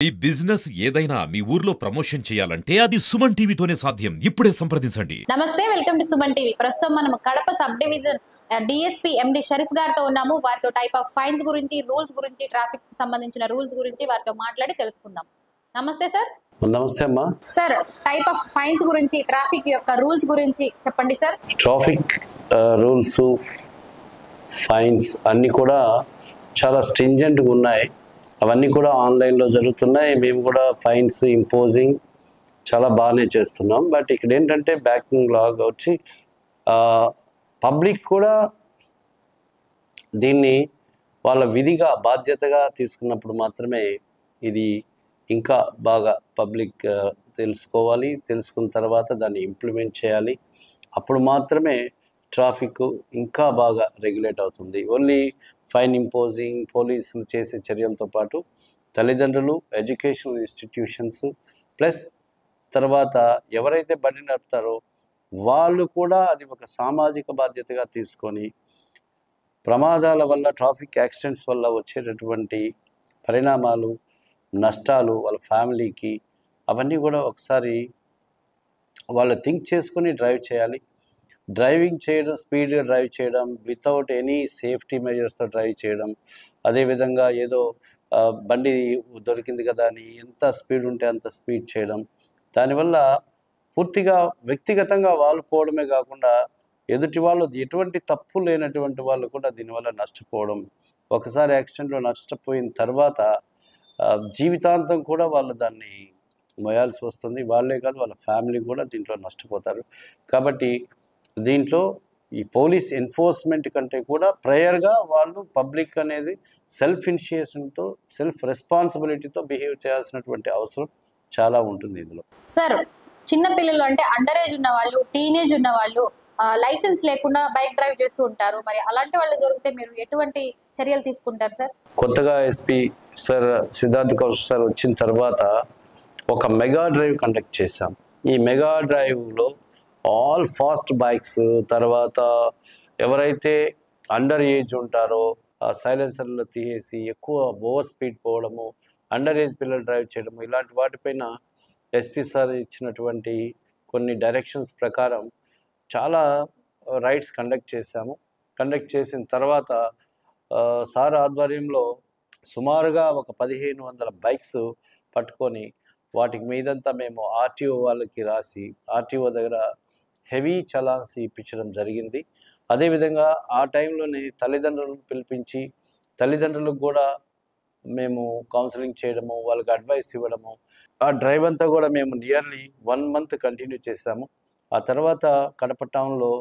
ఈ బిజినెస్ ఏదైనా మీ ఊర్లో ప్రమోషన్ చేయాలంటే అది సుమన్ టీవీతోనే సాధ్యం. ఇప్పుడే సంప్రదించండి. నమస్తే, వెల్కమ్ టు సుమన్ టీవీ. ప్రస్తుతం మనం కడప సబ్ డివిజన్ డిఎస్పీ ఎండి షరీఫ్ గారితో ఉన్నాము. వారితో టైప్ ఆఫ్ ఫైన్స్ గురించి, రూల్స్ గురించి, ట్రాఫిక్ సంబంధించిన రూల్స్ గురించి వారితో మాట్లాడి తెలుసుకుందాం. నమస్తే సార్. నమస్తే అమ్మా. సార్, టైప్ ఆఫ్ ఫైన్స్ గురించి, ట్రాఫిక్ యొక్క రూల్స్ గురించి చెప్పండి సార్. ట్రాఫిక్ రూల్స్, ఫైన్స్ అన్నీ కూడా చాలా స్ట్రింజెంట్గా ఉన్నాయి. అవన్నీ కూడా ఆన్లైన్లో జరుగుతున్నాయి. మేము కూడా ఫైన్స్ ఇంపోజింగ్ చాలా బాగానే చేస్తున్నాం. బట్ ఇక్కడ ఏంటంటే బ్యాకింగ్ లాగ్ వచ్చి పబ్లిక్ కూడా దీన్ని వాళ్ళ విధిగా బాధ్యతగా తీసుకున్నప్పుడు మాత్రమే ఇది ఇంకా బాగా పబ్లిక్ తెలుసుకోవాలి. తెలుసుకున్న తర్వాత దాన్ని ఇంప్లిమెంట్ చేయాలి. అప్పుడు మాత్రమే ట్రాఫిక్ ఇంకా బాగా రెగ్యులేట్ అవుతుంది. ఓన్లీ ఫైన్ ఇంపోజింగ్, పోలీసులు చేసే చర్యలతో పాటు తల్లిదండ్రులు, ఎడ్యుకేషనల్ ఇన్స్టిట్యూషన్స్ ప్లస్ తర్వాత ఎవరైతే బండి నడుపుతారో వాళ్ళు కూడా అది ఒక సామాజిక బాధ్యతగా తీసుకొని ప్రమాదాల వల్ల, ట్రాఫిక్ యాక్సిడెంట్స్ వల్ల వచ్చేటటువంటి పరిణామాలు, నష్టాలు వాళ్ళ ఫ్యామిలీకి అవన్నీ కూడా ఒకసారి వాళ్ళు థింక్ చేసుకొని డ్రైవ్ చేయాలి. డ్రైవింగ్ చేయడం, స్పీడ్గా డ్రైవ్ చేయడం, వితౌట్ ఎనీ సేఫ్టీ మెజర్స్తో డ్రైవ్ చేయడం, అదేవిధంగా ఏదో బండి దొరికింది కదా అని ఎంత స్పీడ్ ఉంటే అంత స్పీడ్ చేయడం, దానివల్ల పూర్తిగా వ్యక్తిగతంగా వాళ్ళు పోవడమే కాకుండా ఎదుటి వాళ్ళు ఎటువంటి తప్పు లేనటువంటి వాళ్ళు కూడా దీనివల్ల నష్టపోవడం, ఒకసారి యాక్సిడెంట్లో నష్టపోయిన తర్వాత జీవితాంతం కూడా వాళ్ళు దాన్ని మోయాల్సి వస్తుంది. వాళ్ళే కాదు వాళ్ళ ఫ్యామిలీ కూడా దీంట్లో నష్టపోతారు. కాబట్టి దీంట్లో ఈ పోలీస్ ఎన్ఫోర్స్మెంట్ కంటే కూడా ప్రయర్గా వాళ్ళు పబ్లిక్ అనేది సెల్ఫ్ ఇనిషియేషన్తో, సెల్ఫ్ రెస్పాన్సిబిలిటీతో బిహేవ్ చేయాల్సినటువంటి అవసరం చాలా ఉంటుంది ఇందులో. సార్, చిన్న పిల్లలు అంటే అండర్ ఏజ్ ఉన్న వాళ్ళు, టీనేజ్ ఉన్న వాళ్ళు లైసెన్స్ లేకుండా బైక్ డ్రైవ్ చేస్తూ ఉంటారు. మరి అలాంటి వాళ్ళు దొరికితే మీరు ఎటువంటి చర్యలు తీసుకుంటారు సార్? కొత్తగా SP sir Siddharth Kaushal sir వచ్చిన తర్వాత ఒక మెగా డ్రైవ్ కండక్ట్ చేశాం. ఈ మెగా డ్రైవ్లో ఆల్ ఫాస్ట్ బైక్స్, తర్వాత ఎవరైతే అండర్ ఏజ్ ఉంటారో సైలెన్సర్లో తీసేసి ఎక్కువ ఓవర్ స్పీడ్ పోవడము, అండర్ ఏజ్ పిల్లలు డ్రైవ్ చేయడము, ఇలాంటి వాటిపైన ఎస్పీ సార్ ఇచ్చినటువంటి కొన్ని డైరెక్షన్స్ ప్రకారం చాలా రైడ్స్ కండక్ట్ చేశాము. కండక్ట్ చేసిన తర్వాత సార్ ఆధ్వర్యంలో సుమారుగా ఒక 1500 బైక్స్ పట్టుకొని వాటికి మీదంతా మేము ఆర్టీఓ వాళ్ళకి రాసి ఆర్టీఓ దగ్గర హెవీ చలాన్స్ ఇప్పించడం జరిగింది. అదేవిధంగా ఆ టైంలోనే తల్లిదండ్రులను పిలిపించి తల్లిదండ్రులకు కూడా మేము కౌన్సిలింగ్ చేయడము, వాళ్ళకి అడ్వైస్ ఇవ్వడము, ఆ డ్రైవ్ అంతా కూడా మేము నియర్లీ 1 మంత్ కంటిన్యూ చేశాము. ఆ తర్వాత కడప టౌన్లో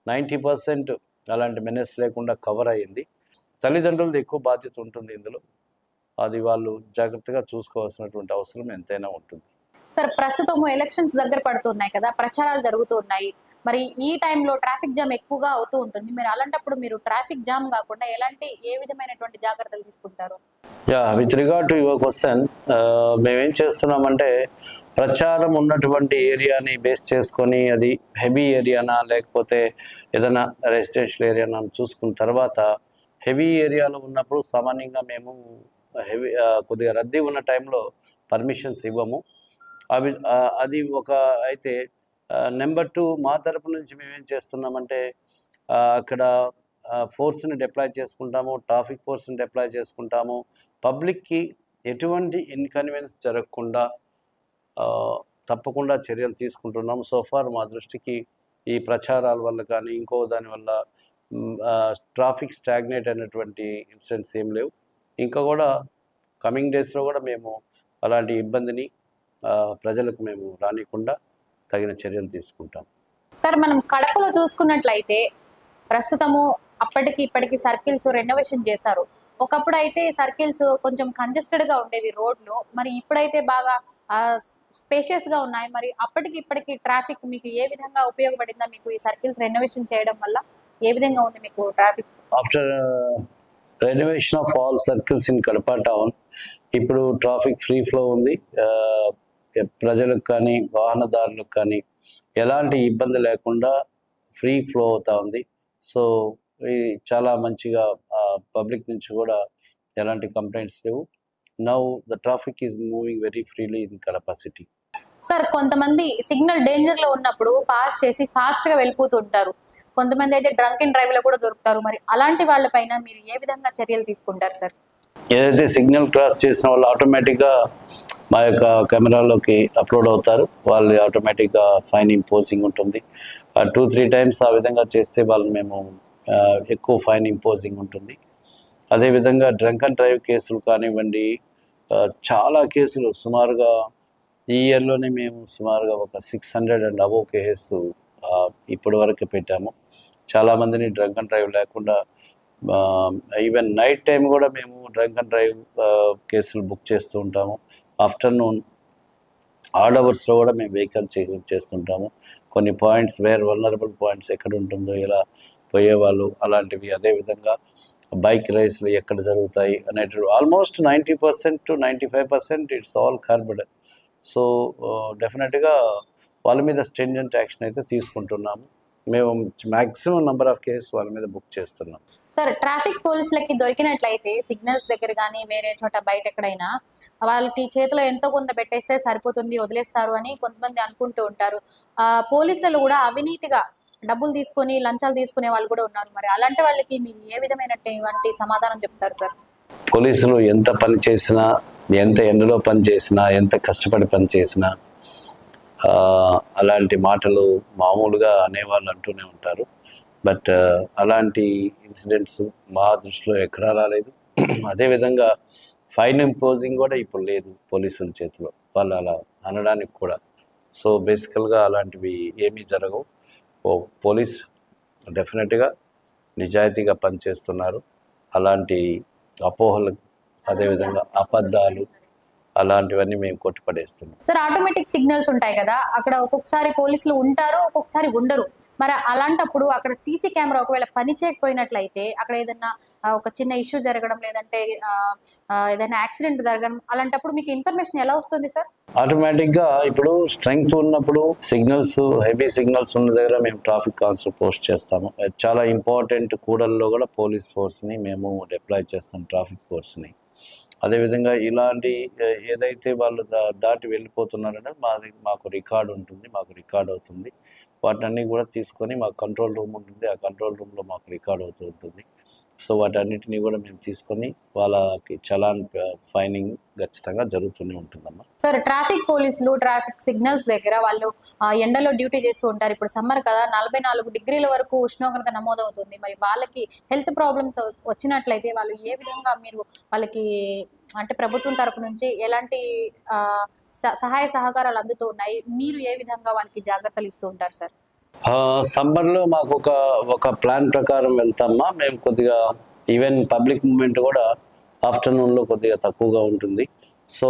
90% అలాంటి మెనెస్ లేకుండా కవర్ అయ్యింది. తల్లిదండ్రులది ఎక్కువ బాధ్యత ఉంటుంది ఇందులో. అది వాళ్ళు జాగ్రత్తగా చూసుకోవాల్సినటువంటి అవసరం ఎంతైనా ఉంటుంది. సార్, ప్రస్తుతం ఎలక్షన్స్ దగ్గర పడుతున్నాయి కదా, ప్రచారాలు జరుగుతున్నాయి. మరి ఈ టైంలో ట్రాఫిక్ జామ్ ఎక్కువగా అవుతూ ఉంటుంది. మీరు అలాంటప్పుడు మీరు ట్రాఫిక్ జామ్ కాకుండా ఏ విధమైనటువంటి జాగ్రత్తలు తీసుకుంటారు? With regard to your question, మేమేం చేస్తున్నామంటే ప్రచారం ఉన్నటువంటి ఏరియాని బేస్ చేసుకొని అది హెవీ ఏరియానా లేకపోతే ఏదైనా రెసిడెన్షియల్ ఏరియానా చూసుకున్న తర్వాత హెవీ ఏరియాలో ఉన్నప్పుడు సామాన్యంగా మేము కొద్దిగా రద్దీ ఉన్న టైంలో పర్మిషన్స్ ఇవ్వము. అది ఒక అయితే. నెంబర్ 2, మా తరపు నుంచి మేమేం చేస్తున్నామంటే అక్కడ ఫోర్స్ని డిప్లాయ్ చేసుకుంటాము, ట్రాఫిక్ ఫోర్స్ని డిప్లాయ్ చేసుకుంటాము. పబ్లిక్కి ఎటువంటి ఇన్కన్వీనియన్స్ జరగకుండా తప్పకుండా చర్యలు తీసుకుంటున్నాము. సోఫార్ మా దృష్టికి ఈ ప్రచారాల వల్ల కానీ ఇంకో దానివల్ల ట్రాఫిక్ స్టాగ్నేట్ అయినటువంటి ఇన్సిడెంట్స్ ఏం లేవు. ఇంకా కూడా కమింగ్ డేస్లో కూడా మేము అలాంటి ఇబ్బందిని ప్రజలకు మేము రానికుండా తగిన చర్యలు తీసుకుంటాం. సార్, మనం కడపలో చూసుకున్నట్లయితే ప్రస్తుతము అప్పటికి ఇప్పటికి సర్కిల్స్ రెనోవేషన్ చేశారు. ఒకప్పుడు అయితే సర్కిల్స్ కొంచెం కంజెస్టెడ్గా ఉండేవి రోడ్లు, మరి ఇప్పుడైతే బాగా స్పేషియస్గా ఉన్నాయి. మరి అప్పటికి ఇప్పటికి ట్రాఫిక్ మీకు ఏ విధంగా ఉపయోగపడిందా? మీకు ఈ సర్కిల్స్ రెనోవేషన్ చేయడం వల్ల ఏ విధంగా ఉంది మీకు traffic? After renovation of all circles in Kadapa town ఇప్పుడు ట్రాఫిక్ ఫ్రీ ఫ్లో ఉంది. ప్రజలకు కానీ వాహనదారులకు కానీ ఎలాంటి ఇబ్బంది లేకుండా ఫ్రీ ఫ్లో అవుతూ ఉంది. సో ఇది చాలా మంచిగా పబ్లిక్ నుంచి కూడా ఎలాంటి కంప్లైంట్స్ లేవు. now the traffic is moving very freely in Kadapa city. Sir కొంతమంది సిగ్నల్ డేంజర్ లో ఉన్నప్పుడు పాస్ చేసి ఫాస్ట్ గా వెళ్ళిపోతుంటారు, కొంతమంది అయితే డ్రంక్ అండ్ డ్రైవ్ లో కూడా దొరుకుతారు. మరి అలాంటి వాళ్ళపైన మీరు ఏ విధంగా చర్యలు తీసుకుంటారు సార్? ఏదైతే సిగ్నల్ క్రాస్ చేసిన వాళ్ళు ఆటోమేటిక్గా మా యొక్క కెమెరాలోకి అప్లోడ్ అవుతారు. వాళ్ళు ఆటోమేటిక్గా ఫైన్ ఇంపోజింగ్ ఉంటుంది. 2-3 టైమ్స్ ఆ విధంగా చేస్తే వాళ్ళు మేము ఎక్కువ ఫైన్ ఇంపోజింగ్ ఉంటుంది. అదేవిధంగా డ్రంక్ అండ్ డ్రైవ్ కేసులు కానివ్వండి, చాలా కేసులు సుమారుగా ఈ ఇయర్లోనే మేము సుమారుగా ఒక 600 అండ్ అబోవ్ కేసు ఇప్పటి వరకు పెట్టాము. చాలామందిని డ్రంక్ అండ్ డ్రైవ్ లేకుండా ఈవెన్ నైట్ టైం కూడా మేము డ్రంక్ అండ్ డ్రైవ్ కేసులు బుక్ చేస్తూ ఉంటాము. ఆఫ్టర్నూన్ ఆడ్ అవర్స్లో కూడా మేము వెహికల్ చేస్తుంటాము. కొన్ని పాయింట్స్ వల్నరబుల్ పాయింట్స్ ఎక్కడ ఉంటుందో ఇలా పోయేవాళ్ళు అలాంటివి, అదేవిధంగా బైక్ రేస్లు ఎక్కడ జరుగుతాయి అనేటివి almost 90% to 95% it's all curbed. So డెఫినెట్గా వాళ్ళ మీద స్ట్రింజెంట్ యాక్షన్ అయితే తీసుకుంటున్నాము. మేము మ్యాక్సిమం నెంబర్ ఆఫ్ కేసు వాళ్ళ మీద బుక్ చేస్తున్నాం. సార్, ట్రాఫిక్ పోలీసులకి దొరికినట్లయితే సిగ్నల్స్ దగ్గర కానీ వేరే చోట బయట ఎక్కడైనా వాళ్ళకి చేతిలో ఎంతో కొంత పెట్టేస్తే సరిపోతుంది, వదిలేస్తారు అని కొంతమంది అనుకుంటూ ఉంటారు. పోలీసులు కూడా అవినీతిగా డబ్బులు తీసుకొని లంచాలు తీసుకునే వాళ్ళు కూడా ఉన్నారు. మరి అలాంటి వాళ్ళకి మీరు ఏ విధమైనటువంటి సమాధానం చెప్తారు సార్? పోలీసులు ఎంత పని చేసినా, ఎంత ఎండలో పని చేసినా, ఎంత కష్టపడి పని చేసినా అలాంటి మాటలు మామూలుగా అనేవాళ్ళు అంటూనే ఉంటారు. బట్ అలాంటి ఇన్సిడెంట్స్ మా దృష్టిలో ఎక్కడా రాలేదు. అదేవిధంగా ఫైన్ ఇంపోజింగ్ కూడా ఇప్పుడు లేదు పోలీసుల చేతిలో, వాళ్ళు అలా అనడానికి కూడా. సో బేసికల్గా అలాంటివి ఏమీ జరగవు. పోలీస్ డెఫినెట్గా నిజాయితీగా పనిచేస్తున్నారు. అలాంటి అపోహలు, అదేవిధంగా అబద్ధాలు అలాంటివన్నీ మేము కొట్టిపడేస్తున్నాం. సార్, ఆటోమేటిక్ సిగ్నల్స్ ఉంటాయి కదా, అక్కడ ఒక్కొక్కసారి పోలీసులు ఉంటారు, ఒక్కొక్కసారి ఉండరు. మరి అలాంటప్పుడు అక్కడ సీసీ కెమెరా ఒకవేళ పని చేయకపోయినట్లయితే అక్కడ ఏదైనా ఒక చిన్న ఇష్యూ జరగడం, లేదంటే ఏదైనా యాక్సిడెంట్ జరగడం, అలాంటప్పుడు మీకు ఇన్ఫర్మేషన్ ఎలా వస్తుంది సార్? ఆటోమేటిక్గా ఇప్పుడు స్ట్రెంగ్త్ ఉన్నప్పుడు సిగ్నల్స్, హెవీ సిగ్నల్స్ ఉన్న దగ్గర మేము ట్రాఫిక్ కాన్స్టేబుల్ పోస్ట్ చేస్తాము. చాలా ఇంపార్టెంట్ కూడల్లో కూడా పోలీస్ ఫోర్స్ని మేము డిప్లాయ్ చేస్తాం, ట్రాఫిక్ ఫోర్స్ని. అదేవిధంగా ఇలాంటి ఏదైతే వాళ్ళు దాటి వెళ్ళిపోతున్నారంటే మాకు రికార్డు ఉంటుంది, మాకు రికార్డ్ అవుతుంది. వాటన్నీ కూడా తీసుకొని మాకు కంట్రోల్ రూమ్ ఉంటుంది, ఆ కంట్రోల్ రూమ్లో మాకు రికార్డ్ అవుతూ ఉంటుంది. సో వాటన్నిటిని కూడా మేము తీసుకొని వాళ్ళకి చలాన్ ఫైనింగ్ ఖచ్చితంగా జరుగుతూనే ఉంటుందమ్మా. సార్, ట్రాఫిక్ పోలీసులు ట్రాఫిక్ సిగ్నల్స్ దగ్గర వాళ్ళు ఎండలో డ్యూటీ చేస్తూ ఉంటారు. ఇప్పుడు సమ్మర్ కదా, 44 డిగ్రీల వరకు ఉష్ణోగ్రత నమోదవుతుంది. మరి వాళ్ళకి హెల్త్ ప్రాబ్లమ్స్ వచ్చినట్లయితే వాళ్ళు ఏ విధంగా మీరు వాళ్ళకి, అంటే ప్రభుత్వం తరపు నుంచి ఎలాంటి సహాయ సహకారాలు అందుతూ ఉన్నాయి, మీరు ఏ విధంగా వాళ్ళకి జాగ్రత్తలు ఇస్తూ ఉంటారు సార్? సమ్మర్లో మాకు ఒక ప్లాన్ ప్రకారం వెళ్తామా మేము. కొద్దిగా ఈవెన్ పబ్లిక్ మూమెంట్ కూడా ఆఫ్టర్నూన్లో కొద్దిగా తక్కువగా ఉంటుంది. సో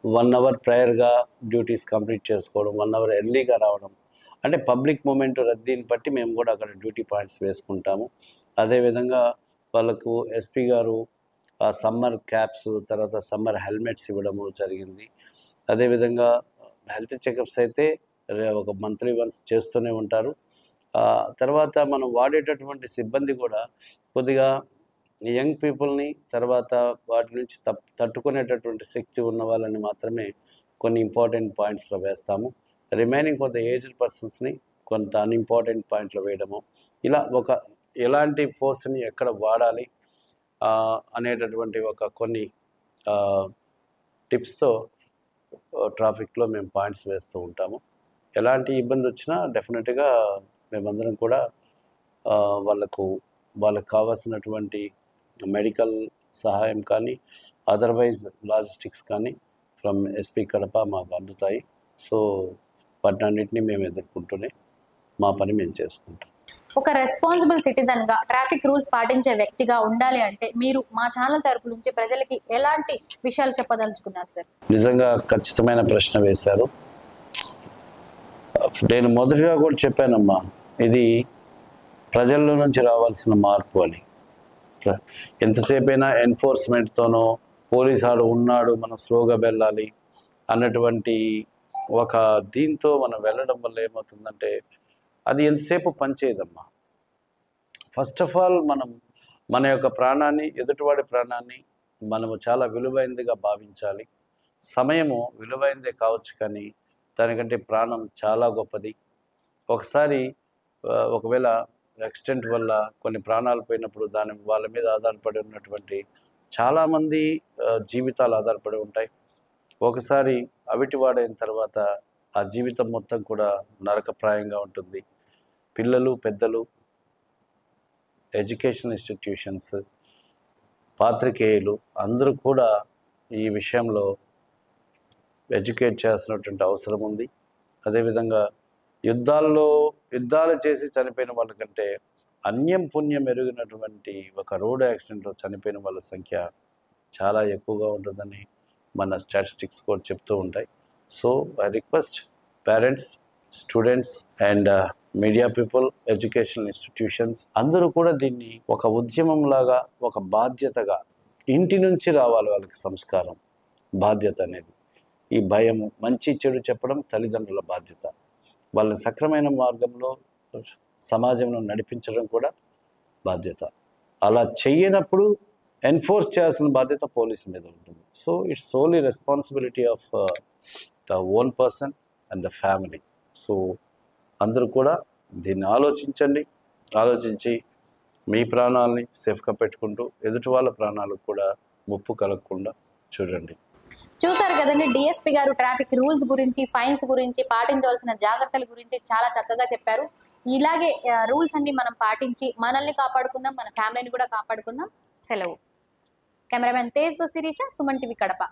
1 అవర్ ప్రయర్గా డ్యూటీస్ కంప్లీట్ చేసుకోవడం, 1 అవర్ ఎర్లీగా రావడం, అంటే పబ్లిక్ మూమెంట్ రద్దీని బట్టి మేము కూడా అక్కడ డ్యూటీ పాయింట్స్ వేసుకుంటాము. అదేవిధంగా వాళ్ళకు ఎస్పీ గారు సమ్మర్ క్యాప్స్, తర్వాత సమ్మర్ హెల్మెట్స్ ఇవ్వడము జరిగింది. అదేవిధంగా హెల్త్ చెకప్స్ అయితే ఒక మంత్లీ వన్స్ చేస్తూనే ఉంటారు. తర్వాత మనం వాడేటటువంటి సిబ్బంది కూడా కొద్దిగా యంగ్ పీపుల్ని, తర్వాత వాటి నుంచి తట్టుకునేటటువంటి శక్తి ఉన్న వాళ్ళని మాత్రమే కొన్ని ఇంపార్టెంట్ పాయింట్స్లో వేస్తాము. రిమైనింగ్ కొంత ఏజ్డ్ పర్సన్స్ని కొంత అన్ఇంపార్టెంట్ పాయింట్లో వేయడము, ఇలా ఎలాంటి ఫోర్స్ని ఎక్కడ వాడాలి అనేటటువంటి కొన్ని టిప్స్తో ట్రాఫిక్లో మేము పాయింట్స్ వేస్తూ ఉంటాము. ఎలాంటి ఇబ్బంది వచ్చినా డెఫినెట్గా మేమందరం కూడా వాళ్ళకు కావాల్సినటువంటి మెడికల్ సహాయం కానీ, అదర్వైజ్ లాజిస్టిక్స్ కానీ ఫ్రమ్ ఎస్పీ కడప మాకు అందుతాయి. సో వాటన్నిటిని మేము ఎదుర్కొంటూనే మా పని మేము చేసుకుంటాం. ఒక రెస్పాన్సిబుల్ సిటిజన్గా ట్రాఫిక్ రూల్స్ పాటించే వ్యక్తిగా ఉండాలి అంటే మీరు మా ఛానల్ తరపు నుంచి ప్రజలకి ఎలాంటి విషయాలు చెప్పదలుచుకున్నారు సార్? నిజంగా ఖచ్చితమైన ప్రశ్న వేశారు. నేను మొదటిగా కూడా చెప్పానమ్మా, ఇది ప్రజల్లో నుంచి రావాల్సిన మార్పు అని. ఎంతసేపైనా ఎన్ఫోర్స్మెంట్తోనో పోలీస్ ఆడు ఉన్నాడు మనం స్లోగా వెళ్ళాలి అన్నటువంటి ఒక దీంతో మనం వెళ్ళడం వల్ల ఏమవుతుందంటే అది ఎంతసేపు పనిచేయదమ్మా. ఫస్ట్ ఆఫ్ ఆల్ మన యొక్క ప్రాణాన్ని, ఎదుటివాడి ప్రాణాన్ని మనము చాలా విలువైనదిగా భావించాలి. సమయము విలువైనదే కావచ్చు, కానీ దానికంటే ప్రాణం చాలా గొప్పది. ఒకసారి ఒకవేళ యాక్సిడెంట్ వల్ల కొన్ని ప్రాణాలు పోయినప్పుడు వాళ్ళ మీద ఆధారపడి ఉన్నటువంటి చాలామంది జీవితాలు ఆధారపడి ఉంటాయి. ఒకసారి అవిటివాడైన తర్వాత ఆ జీవితం మొత్తం కూడా నరకప్రాయంగా ఉంటుంది. పిల్లలు, పెద్దలు, ఎడ్యుకేషన్ ఇన్స్టిట్యూషన్స్, పాత్రికేయులు అందరూ కూడా ఈ విషయంలో ఎడ్యుకేట్ చేయాల్సినటువంటి అవసరం ఉంది. అదేవిధంగా యుద్ధాలు చేసి చనిపోయిన వాళ్ళకంటే అన్యం పుణ్యం ఎరిగినటువంటి ఒక రోడ్ యాక్సిడెంట్లో చనిపోయిన వాళ్ళ సంఖ్య చాలా ఎక్కువగా ఉంటుందని మన స్టాటిస్టిక్స్ కూడా చెప్తూ ఉంటాయి. So I request parents, students and media people, educational institutions అందరూ కూడా దీన్ని ఒక ఉద్యమంలాగా, ఒక బాధ్యతగా, ఇంటి నుంచి రావాలి వాళ్ళకి సంస్కారం, బాధ్యత అనేది. ఈ భయము, మంచి చెడు చెప్పడం తల్లిదండ్రుల బాధ్యత. వాళ్ళని సక్రమైన మార్గంలో సమాజంలో నడిపించడం కూడా బాధ్యత. అలా చెయ్యనప్పుడు ఎన్ఫోర్స్ చేయాల్సిన బాధ్యత పోలీసు మీద ఉంటుంది. So it's solely responsibility of the own person and the family. So అందరూ కూడా దీన్ని ఆలోచించి మీ ప్రాణాలని సేఫ్గా పెట్టుకుంటూ ఎదుటి వాళ్ళ ప్రాణాలకు కూడా ముప్పు కలగకుండా చూడండి. చూసారు కదండి, డిఎస్పీ గారు ట్రాఫిక్ రూల్స్ గురించి, ఫైన్స్ గురించి, పాటించవలసిన జాగ్రత్తల గురించి చాలా చక్కగా చెప్పారు. ఇలాగే రూల్స్ అన్ని మనం పాటించి మనల్ని కాపాడుకుందాం, మన ఫ్యామిలీని కూడా కాపాడుకుందాం. సెలవు. కెమెరామెన్ తేజ్ తో శిరీష, సుమన్ టీవీ కడప.